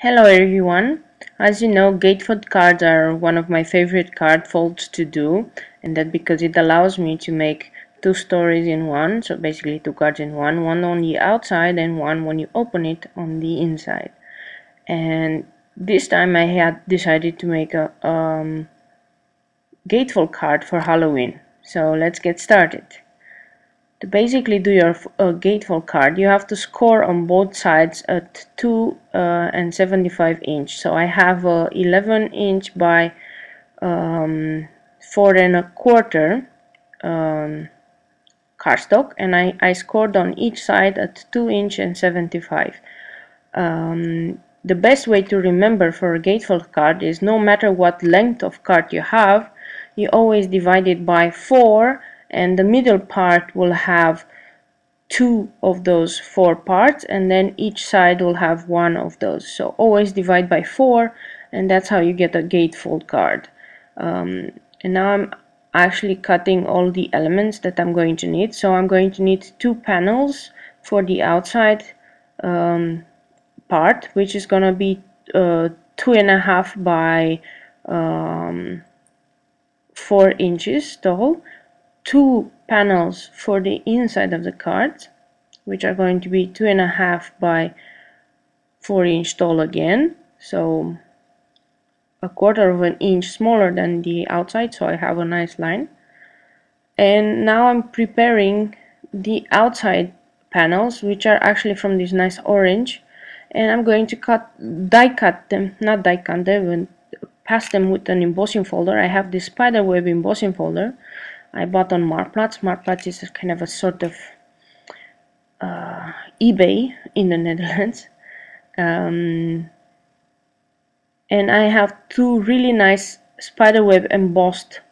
Hello everyone. As you know, gatefold cards are one of my favorite card folds to do, and that because it allows me to make two stories in one, so basically two cards in one on the outside and one when you open it on the inside. And this time I had decided to make a gatefold card for Halloween. So let's get started. To basically do your gatefold card, you have to score on both sides at 2 and 75 inch. So I have a 11 inch by 4 and a quarter cardstock, and I scored on each side at 2 inch and 75. The best way to remember for a gatefold card is no matter what length of card you have, you always divide it by 4, and the middle part will have two of those 4 parts, and then each side will have one of those. So always divide by 4, and that's how you get a gatefold card. And now I'm actually cutting all the elements that I'm going to need. So I'm going to need 2 panels for the outside part, which is gonna be 2.5 by 4 inches tall. 2 panels for the inside of the card, which are going to be 2.5 by 4 inch tall again, so a quarter of an inch smaller than the outside, so I have a nice line. And now I'm preparing the outside panels, which are actually from this nice orange, and I'm going to die cut them, not die cut them, but pass them with an embossing folder. I have this spiderweb embossing folder I bought on Marktplaats. Marktplaats is a kind of a sort of eBay in the Netherlands. And I have 2 really nice spiderweb embossed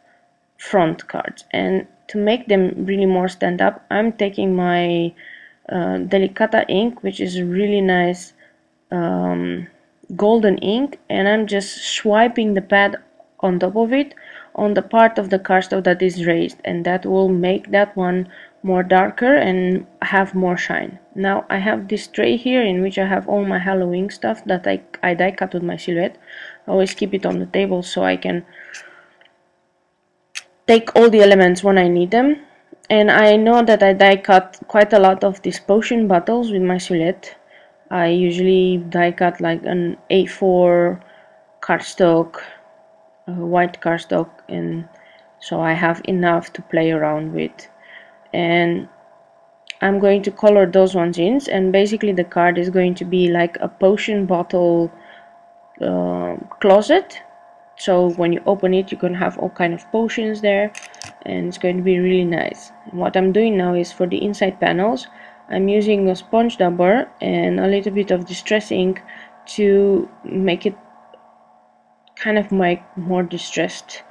front cards. And to make them really more stand up, I'm taking my Delicata ink, which is a really nice golden ink, and I'm just swiping the pad on top of it on the part of the cardstock that is raised, and that will make that one more darker and have more shine. Now I have this tray here in which I have all my Halloween stuff that I die cut with my silhouette. I always keep it on the table so I can take all the elements when I need them. And I know that I die cut quite a lot of these potion bottles with my silhouette. I usually die cut like an A4 cardstock, white cardstock, and so I have enough to play around with. And I'm going to color those ones in, and basically the card is going to be like a potion bottle closet. So when you open it, you can have all kind of potions there, and it's going to be really nice. And what I'm doing now is for the inside panels, I'm using a sponge dabber and a little bit of distress ink to make it kind of more distressed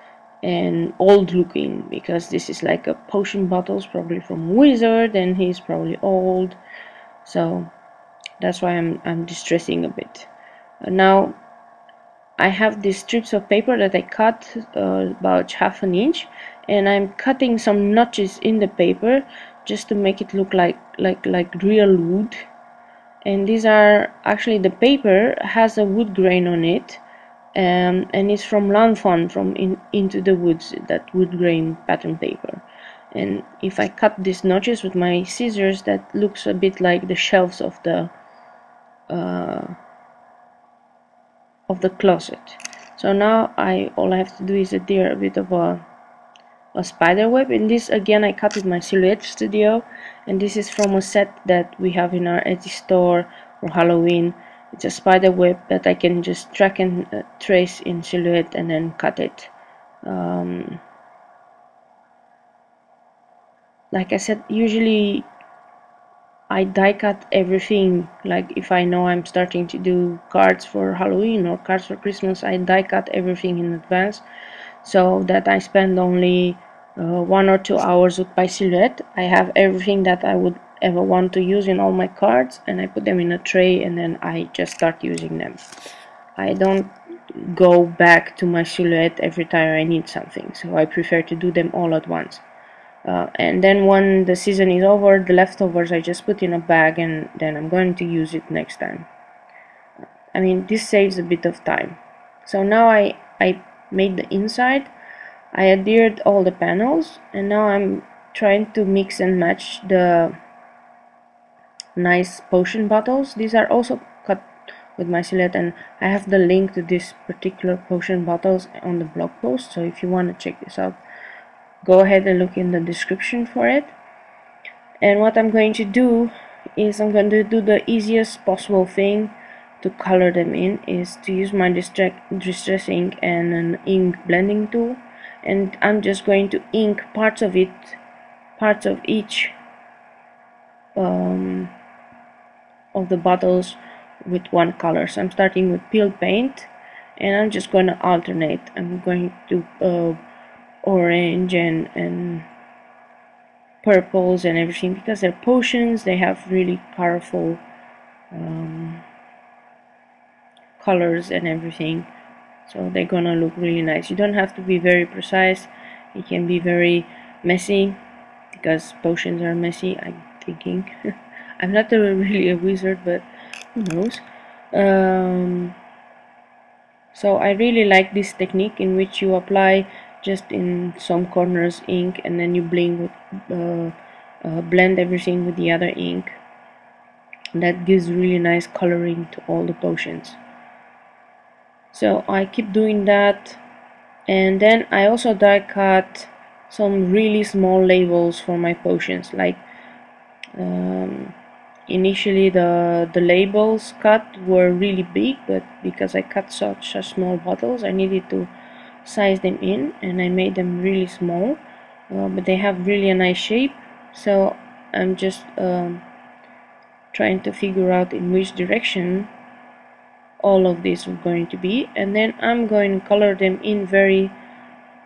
and old looking, because this is like a potion bottles, probably from Wizard, and he's probably old, so that's why I'm distressing a bit. Now I have these strips of paper that I cut about half an inch, and I'm cutting some notches in the paper just to make it look like real wood. And these are actually, the paper has a wood grain on it, and it's from Lanfon, from Into the Woods, that wood grain pattern paper. And if I cut these notches with my scissors, that looks a bit like the shelves of the closet. So now all I have to do is adhere a bit of a spider web. And this again I cut with my Silhouette Studio, and this is from a set that we have in our Etsy store for Halloween. It's a spider web that I can just track and trace in Silhouette and then cut it. Like I said, usually I die cut everything. Like if I know I'm starting to do cards for Halloween or cards for Christmas, I die cut everything in advance, so that I spend only 1 or 2 hours with my Silhouette. I have everything that I would ever want to use in all my cards, and I put them in a tray, and then I just start using them. I don't go back to my Silhouette every time I need something, so I prefer to do them all at once. And then when the season is over, the leftovers I just put in a bag, and then I'm going to use it next time. I mean, this saves a bit of time. So now I made the inside, I adhered all the panels, and now I'm trying to mix and match the nice potion bottles. These are also cut with my silhouette, and I have the link to this particular potion bottles on the blog post, so if you want to check this out, go ahead and look in the description for it. And what I'm going to do is I'm going to do the easiest possible thing to color them in, is to use my distress ink and an ink blending tool, and I'm just going to ink parts of each of the bottles with one color. So I'm starting with peeled paint, and I'm just going to alternate. I'm going to orange and purples and everything, because they're potions, they have really colorful colors and everything, so they're gonna look really nice. You don't have to be very precise, it can be very messy, because potions are messy, I'm thinking. I'm not really a wizard, but who knows. So I really like this technique in which you apply just in some corners ink, and then you blend everything with the other ink. That gives really nice coloring to all the potions. So I keep doing that, and then I also die cut some really small labels for my potions. Like initially the labels cut were really big, but because I cut such small bottles, I needed to size them in, and I made them really small, but they have really a nice shape. So I'm just trying to figure out in which direction all of these are going to be, and then I'm going to color them in very,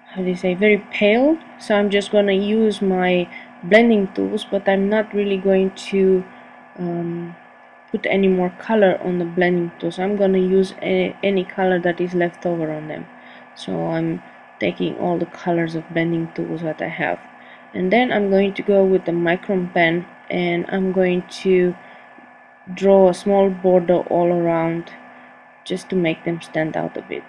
how do you say, very pale. So I'm just going to use my blending tools, but I'm not really going to put any more color on the blending tools. I'm going to use any color that is left over on them. So I'm taking all the colors of blending tools that I have, and then I'm going to go with the micron pen, and I'm going to draw a small border all around, just to make them stand out a bit.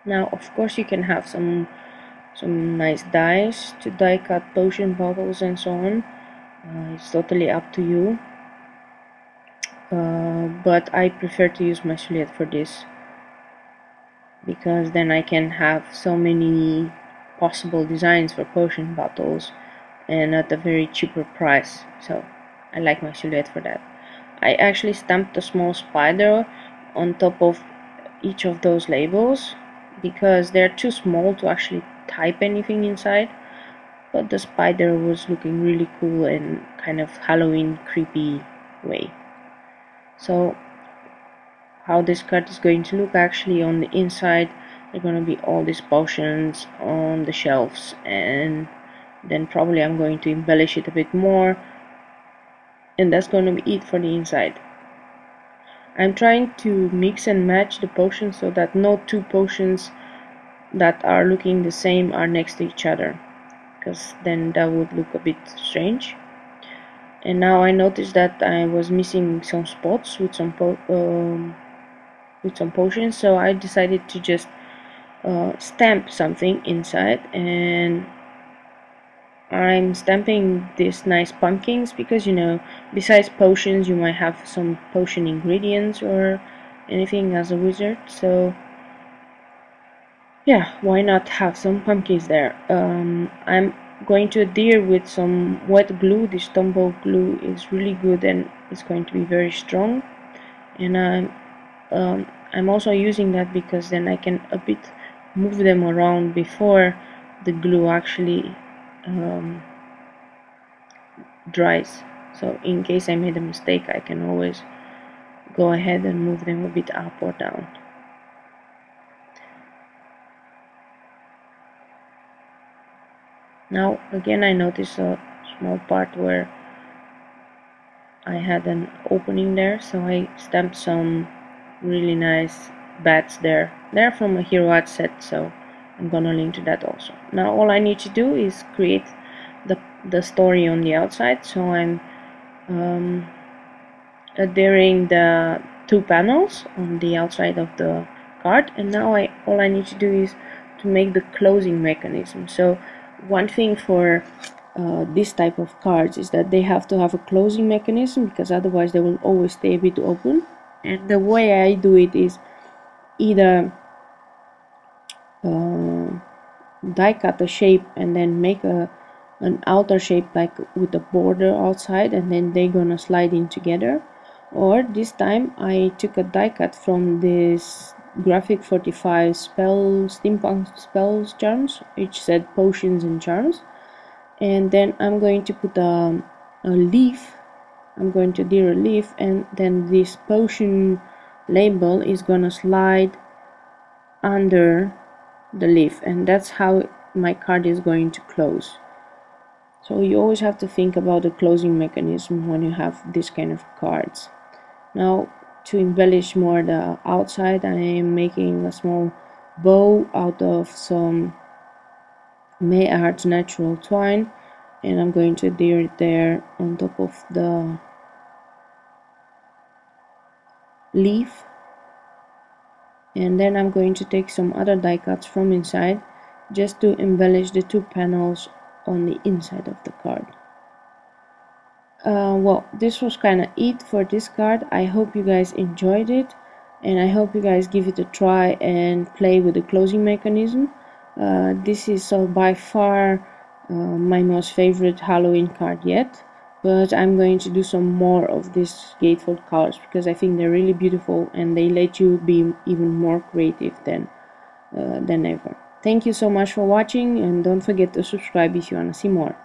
Now, of course, you can have some nice dies to die cut potion bottles and so on. It's totally up to you. But I prefer to use my silhouette for this, because then I can have so many possible designs for potion bottles and at a very cheaper price. So I like my silhouette for that. I actually stamped a small spider on top of each of those labels, because they're too small to actually type anything inside, but the spider was looking really cool and kind of Halloween creepy way. So how this card is going to look, actually on the inside there are going to be all these potions on the shelves, and then probably I'm going to embellish it a bit more, and that's going to be it for the inside. I'm trying to mix and match the potions so that no two potions that are looking the same are next to each other, because then that would look a bit strange. And now I noticed that I was missing some spots with some potions, so I decided to just stamp something inside, and I'm stamping these nice pumpkins, because, you know, besides potions you might have some potion ingredients or anything as a wizard, so yeah, why not have some pumpkins there. I'm going to adhere with some wet glue. This Tombow glue is really good and it's going to be very strong, and I'm also using that because then I can a bit move them around before the glue actually dries. So in case I made a mistake, I can always go ahead and move them a bit up or down. Now again I noticed a small part where I had an opening there, so I stamped some really nice bats there. They're from a Hero Art set, so I'm gonna link to that also. Now all I need to do is create the story on the outside. So I'm adhering the two panels on the outside of the card, and now all I need to do is to make the closing mechanism. So one thing for this type of cards is that they have to have a closing mechanism, because otherwise they will always stay a bit open. And the way I do it is either die cut a shape and then make an outer shape like with a border outside, and then they're gonna slide in together. Or this time I took a die cut from this graphic 45 steampunk spells charms, which said potions and charms, and then I'm going to put a leaf. I'm going to adhere a leaf, and then this potion label is gonna slide under the leaf, and that's how my card is going to close. So you always have to think about the closing mechanism when you have this kind of cards. Now, to embellish more the outside, I am making a small bow out of some May Arts natural twine, and I'm going to adhere it there on top of the leaf. And then I'm going to take some other die cuts from inside just to embellish the two panels on the inside of the card. Well, this was kind of it for this card. I hope you guys enjoyed it, and I hope you guys give it a try and play with the closing mechanism. This is by far my most favorite Halloween card yet, but I'm going to do some more of these gatefold cards because I think they're really beautiful and they let you be even more creative than ever. Thank you so much for watching, and don't forget to subscribe if you want to see more.